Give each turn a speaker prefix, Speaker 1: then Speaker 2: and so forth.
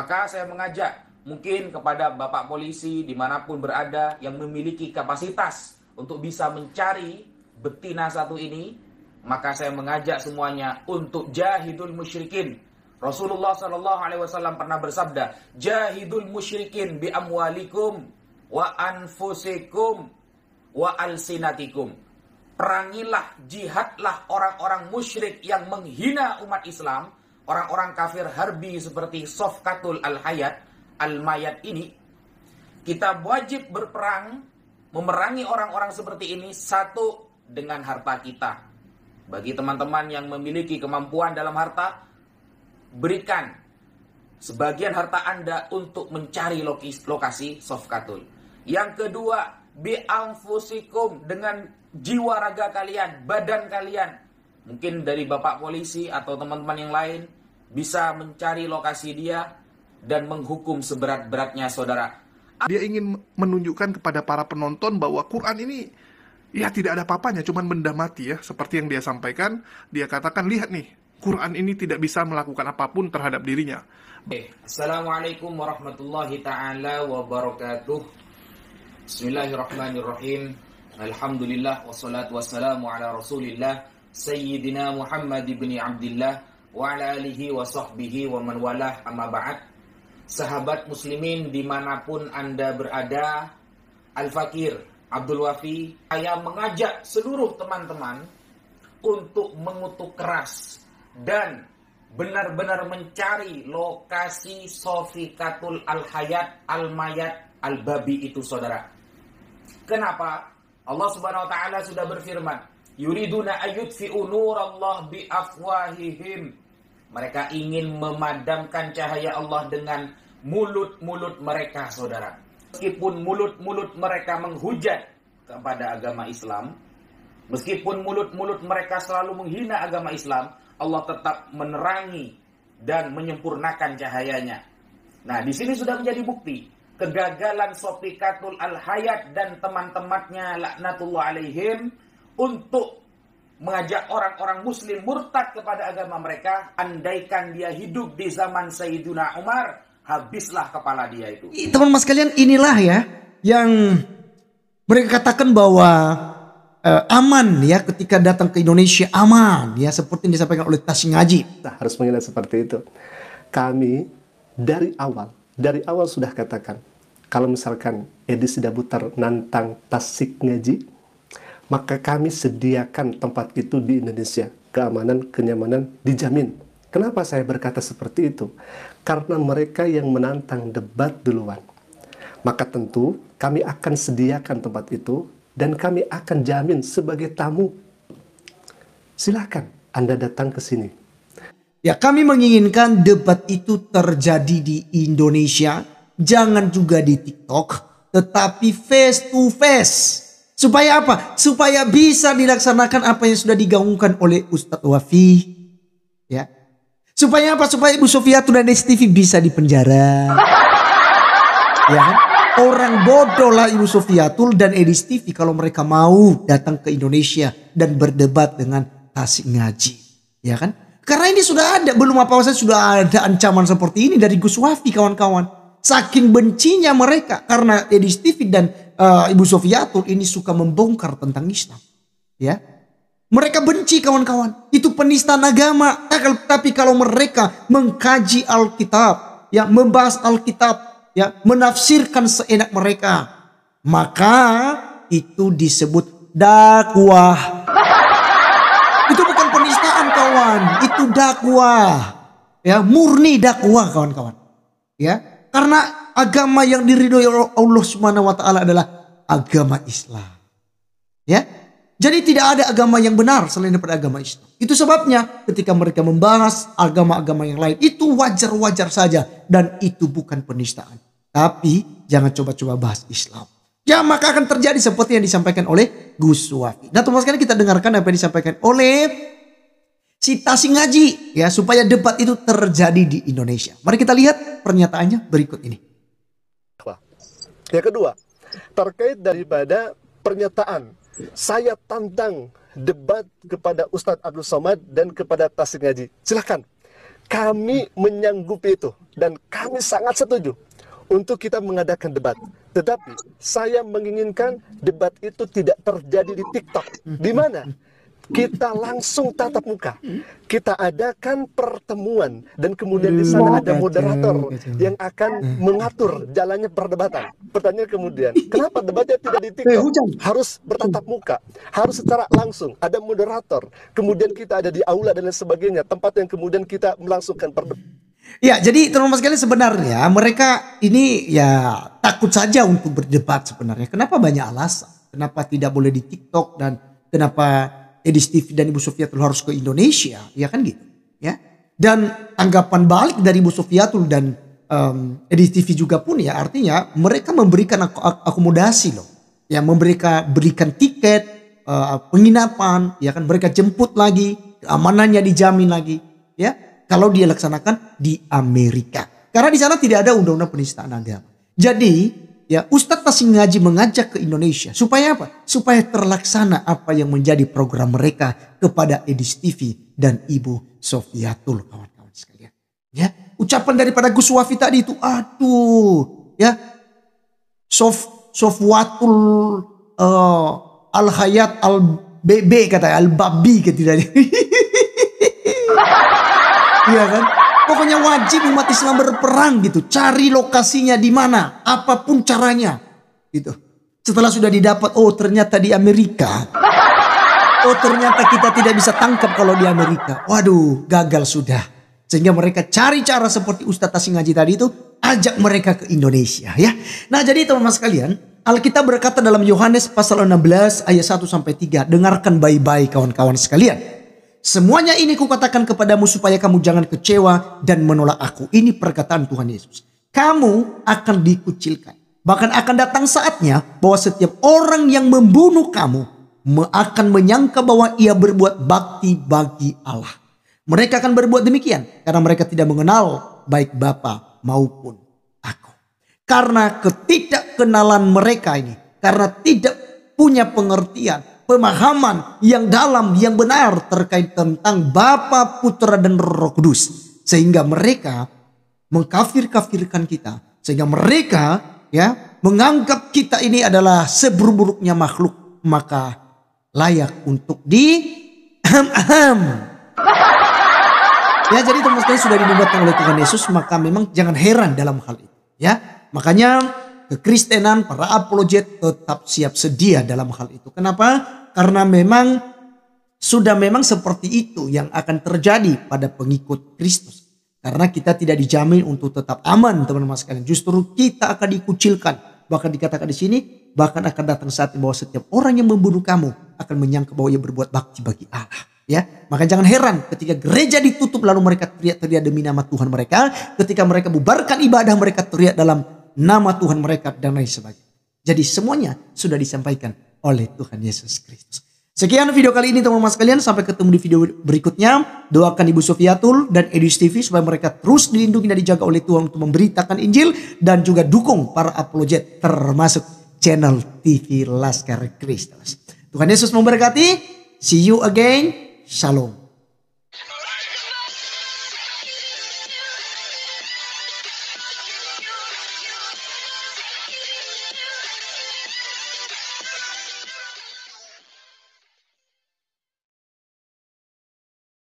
Speaker 1: Maka saya mengajak mungkin kepada Bapak polisi dimanapun berada yang memiliki kapasitas untuk bisa mencari betina satu ini, maka saya mengajak semuanya untuk jahidul musyrikin. Rasulullah Shallallahu Alaihi Wasallam pernah bersabda, jahidul musyrikin bi amwalikum wa anfusikum wa alsinatikum. Perangilah, jihadlah orang-orang musyrik yang menghina umat Islam, orang-orang kafir harbi seperti Sofkatul Al-Hayat, Al-Mayat ini. Kita wajib berperang, memerangi orang-orang seperti ini, satu dengan harta kita. Bagi teman-teman yang memiliki kemampuan dalam harta, berikan sebagian harta Anda untuk mencari lokasi Sofkatul. Yang kedua, bi anfusikum, dengan jiwa raga kalian, badan kalian. Mungkin dari Bapak polisi atau teman-teman yang lain bisa mencari lokasi dia dan menghukum seberat-beratnya saudara.
Speaker 2: Dia ingin menunjukkan kepada para penonton bahwa Quran ini ya tidak ada apa-apanya, cuman benda mati ya. Seperti yang dia sampaikan, dia katakan, lihat nih, Quran ini tidak bisa melakukan apapun terhadap dirinya.
Speaker 1: Assalamualaikum warahmatullahi ta'ala wabarakatuh. Bismillahirrahmanirrahim. Alhamdulillah wassalatu wassalamu ala Rasulillah Sayyidina Muhammad ibn Abdillah wa ala alihi wa sahbihi wa man walah, amma ba'd. Sahabat muslimin dimanapun Anda berada, Al-Fakir Abdul Wafi, saya mengajak seluruh teman-teman untuk mengutuk keras dan benar-benar mencari lokasi Sofikatul Al-Hayat, Al-Mayat, Al-Babi itu saudara. Kenapa? Allah Subhanahu wa taala sudah berfirman, yuriduna ayyutfi'u nurallah bi afwahihim. Mereka ingin memadamkan cahaya Allah dengan mulut-mulut mereka, saudara. Meskipun mulut-mulut mereka menghujat kepada agama Islam, meskipun mulut-mulut mereka selalu menghina agama Islam, Allah tetap menerangi dan menyempurnakan cahayanya. Nah, di sini sudah menjadi bukti kegagalan Sofikatul Al-Hayat dan teman-temannya laknatullah alaihim untuk mengajak orang-orang muslim murtad kepada agama mereka. Andaikan dia hidup di zaman Sayyiduna Umar, habislah kepala dia itu.
Speaker 3: Teman-teman sekalian, inilah ya yang mereka katakan bahwa aman ya ketika datang ke Indonesia, aman ya, seperti yang disampaikan oleh Tasik Ngaji.
Speaker 4: Nah, harus mengenal seperti itu. Kami dari awal sudah katakan, kalau misalkan Edi Sidabutar nantang Tasik Ngaji, maka kami sediakan tempat itu di Indonesia. Keamanan, kenyamanan dijamin. Kenapa saya berkata seperti itu? Karena mereka yang menantang debat duluan. Maka tentu kami akan sediakan tempat itu dan kami akan jamin sebagai tamu. Silakan Anda datang ke sini.
Speaker 3: Ya, kami menginginkan debat itu terjadi di Indonesia. Jangan juga di TikTok, tetapi face to face. Supaya apa? Supaya bisa dilaksanakan apa yang sudah digaungkan oleh Ustadz Wafi. Ya. Supaya apa? Supaya Ibu Sofiatul dan STV bisa dipenjara. Ya kan? Orang bodoh lah Ibu Sofiatul dan Edis TV kalau mereka mau datang ke Indonesia dan berdebat dengan Tasik Ngaji. Ya kan? Karena ini sudah ada, belum apa-apa sudah ada ancaman seperti ini dari Gus Wafi kawan-kawan. Saking bencinya mereka karena Edis TV dan Ibu Sofiatul ini suka membongkar tentang Islam. Ya. Mereka benci kawan-kawan. Itu penistaan agama. Tapi kalau mereka mengkaji Alkitab, ya, membahas Alkitab, ya, menafsirkan seenak mereka, maka itu disebut dakwah. Itu bukan penistaan kawan, itu dakwah. Ya, murni dakwah kawan-kawan. Ya. Karena agama yang diridhoi Allah Subhanahu wa taala adalah agama Islam. Ya. Jadi tidak ada agama yang benar selain daripada agama Islam. Itu sebabnya ketika mereka membahas agama-agama yang lain itu wajar-wajar saja dan itu bukan penistaan. Tapi jangan coba-coba bahas Islam. Ya, maka akan terjadi seperti yang disampaikan oleh Gus Wafi. Nah, teman-teman sekalian, kita dengarkan apa yang disampaikan oleh si Tasik Ngaji ya, supaya debat itu terjadi di Indonesia. Mari kita lihat pernyataannya berikut ini.
Speaker 4: Yang kedua, terkait daripada pernyataan saya tantang debat kepada Ustadz Abdul Somad dan kepada Tasik Ngaji. Silahkan kami menyanggupi itu dan kami sangat setuju untuk kita mengadakan debat. Tetapi saya menginginkan debat itu tidak terjadi di TikTok, di mana kita langsung tatap muka. Kita adakan pertemuan dan kemudian di sana ada moderator yang akan mengatur jalannya perdebatan. Pertanyaan kemudian, kenapa debatnya tidak di TikTok? Harus bertatap muka, harus secara langsung, ada moderator. Kemudian kita ada di aula dan lain sebagainya, tempat yang kemudian kita melangsungkan perdebatan.
Speaker 3: Ya, jadi teman-teman sekalian sebenarnya mereka ini ya takut saja untuk berdebat sebenarnya. Kenapa banyak alasan? Kenapa tidak boleh di TikTok dan kenapa Edis TV dan Ibu Sofiatul harus ke Indonesia, ya kan gitu, ya. Dan anggapan balik dari Ibu Sofiatul dan Edis TV juga pun ya artinya mereka memberikan akomodasi loh, ya berikan tiket, penginapan, ya kan mereka jemput lagi, keamanannya dijamin lagi, ya. Kalau dia laksanakan di Amerika, karena di sana tidak ada undang-undang penistaan agama. Jadi ya, Ustadz Tasim Ngaji mengajak ke Indonesia supaya apa? Supaya terlaksana apa yang menjadi program mereka kepada Edis TV dan Ibu Sofiatul, kawan-kawan sekalian. Ya, ucapan daripada Gus Wafi tadi itu, aduh, ya, Sofwatul Al Hayat Al BB katanya, Al Babi ketidaknya. Iya kan? Pokoknya wajib umat Islam berperang gitu. Cari lokasinya di mana, apapun caranya gitu. Setelah sudah didapat, oh ternyata di Amerika. Oh ternyata kita tidak bisa tangkap kalau di Amerika. Waduh, gagal sudah. Sehingga mereka cari cara seperti Ustadz Tasim Ngaji tadi itu, ajak mereka ke Indonesia ya. Nah, jadi teman-teman sekalian, Alkitab berkata dalam Yohanes pasal 16 ayat 1 sampai 3, dengarkan baik-baik kawan-kawan sekalian. Semuanya ini kukatakan kepadamu supaya kamu jangan kecewa dan menolak aku. Ini perkataan Tuhan Yesus. Kamu akan dikucilkan. Bahkan akan datang saatnya bahwa setiap orang yang membunuh kamu akan menyangka bahwa ia berbuat bakti bagi Allah. Mereka akan berbuat demikian karena mereka tidak mengenal baik Bapa maupun aku. Karena ketidakkenalan mereka ini, karena tidak punya pengertian, pemahaman yang dalam, yang benar terkait tentang Bapa, Putra dan Roh Kudus, sehingga mereka mengkafir-kafirkan kita, sehingga mereka ya menganggap kita ini adalah seburuk-buruknya makhluk, maka layak untuk ya, jadi teman-teman sudah dinubuatkan oleh Tuhan Yesus, maka memang jangan heran dalam hal itu ya. Makanya kekristenan, para apologet tetap siap sedia dalam hal itu. Kenapa? Karena memang sudah seperti itu yang akan terjadi pada pengikut Kristus. Karena kita tidak dijamin untuk tetap aman, teman-teman sekalian. Justru kita akan dikucilkan. Bahkan dikatakan di sini, bahkan akan datang saat bahwa setiap orang yang membunuh kamu akan menyangka bahwa ia berbuat bakti bagi Allah. Ya, maka jangan heran ketika gereja ditutup lalu mereka teriak-teriak demi nama Tuhan mereka. Ketika mereka bubarkan ibadah, mereka teriak dalam nama Tuhan mereka dan lain sebagainya. Jadi semuanya sudah disampaikan oleh Tuhan Yesus Kristus. Sekian video kali ini teman-teman sekalian. Sampai ketemu di video berikutnya. Doakan Ibu Sofiatul dan Edis TV supaya mereka terus dilindungi dan dijaga oleh Tuhan untuk memberitakan Injil. Dan juga dukung para apologet termasuk channel TV Laskar Kristus. Tuhan Yesus memberkati. See you again. Shalom.